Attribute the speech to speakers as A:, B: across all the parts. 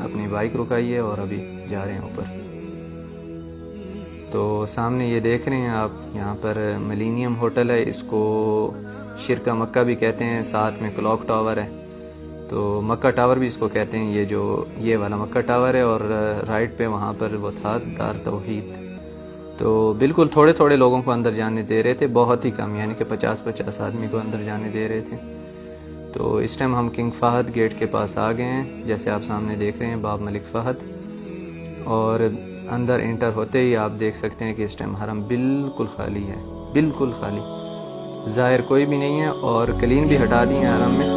A: اپنی بائک رکائی ہے اور ابھی جا رہے ہیں اوپر۔ تو سامنے یہ دیکھ رہے ہیں آپ، یہاں پر ملینیم ہوٹل ہے، اس کو شرکہ مکہ بھی کہتے ہیں، ساتھ میں کلاک ٹاور ہے، تو مکہ ٹاور بھی اس کو کہتے ہیں، یہ والا مکہ ٹاور ہے، اور رائٹ پہ وہاں پر وہ تھا دار توحید۔ تو بالکل تھوڑے تھوڑے لوگوں کو اندر جانے دے رہے تھے، بہت ہی کم، یعنی کہ 50 آدمی کو اندر جانے دے رہے تھے۔ تو اس ٹائم ہم کنگ فہد گیٹ کے پاس آ گئے ہیں، جیسے آپ سامنے دیکھ رہے ہیں باب ملک فہد، اور اندر انٹر ہوتے ہی آپ دیکھ سکتے ہیں کہ اس ٹائم حرم بالکل خالی ہے، بالکل خالی، ظاہر کوئی بھی نہیں ہے، اور کلین بھی ہٹا دی ہیں حرم میں۔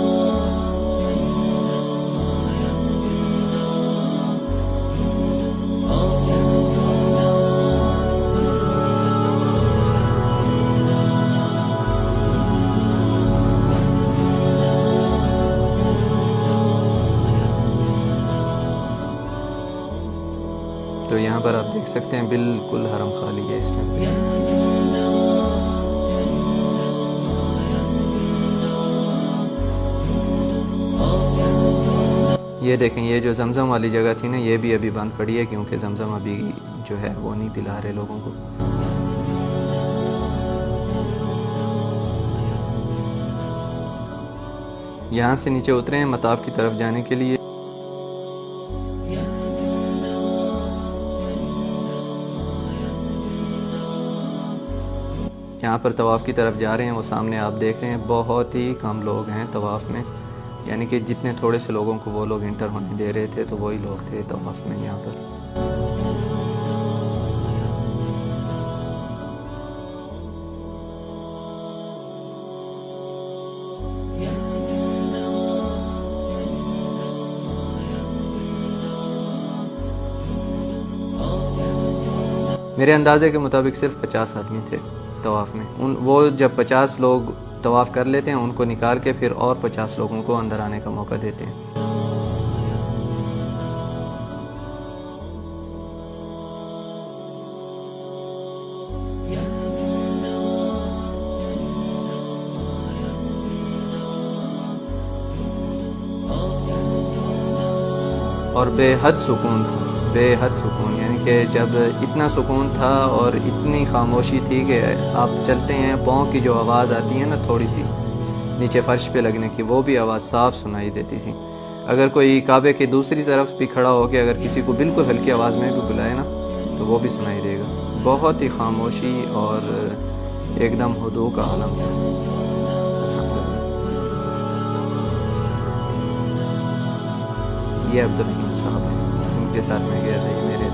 A: تو یہاں پر آپ دیکھ سکتے ہیں بالکل حرم خالی ہے اس ٹائم۔ یہ دیکھیں، یہ جو زمزم والی جگہ تھی نا، یہ بھی ابھی بند پڑی ہے، کیونکہ زمزم ابھی جو ہے وہ نہیں پلا رہے لوگوں کو۔ یہاں سے نیچے اترے ہیں مطاف کی طرف جانے کے لیے۔ یہاں پر طواف کی طرف جا رہے ہیں، وہ سامنے آپ دیکھ رہے ہیں بہت ہی کم لوگ ہیں طواف میں، یعنی کہ جتنے تھوڑے سے لوگوں کو وہ لوگ انٹر ہونے دے رہے تھے تو وہی لوگ تھے طواف میں یہاں پر۔ میرے اندازے کے مطابق صرف 50 آدمی تھے طواف میں، وہ جب 50 لوگ طواف کر لیتے ہیں ان کو نکال کے پھر اور 50 لوگوں کو اندر آنے کا موقع دیتے ہیں۔ اور بے حد سکون تھا، بے حد سکون، یعنی کہ جب اتنا سکون تھا اور اتنی خاموشی تھی کہ آپ چلتے ہیں پاؤں کی جو آواز آتی ہے نا تھوڑی سی نیچے فرش پہ لگنے کی، وہ بھی آواز صاف سنائی دیتی تھی۔ اگر کوئی کعبے کی دوسری طرف بھی کھڑا ہو کے اگر کسی کو بالکل ہلکی آواز میں بھی بلائے نا تو وہ بھی سنائی دے گا۔ بہت ہی خاموشی اور ایک دم ہدوء کا عالم تھا۔ یہ عبدالرحیم صاحب ہیں، ان کے ساتھ میں گیا تھا، یہ میرے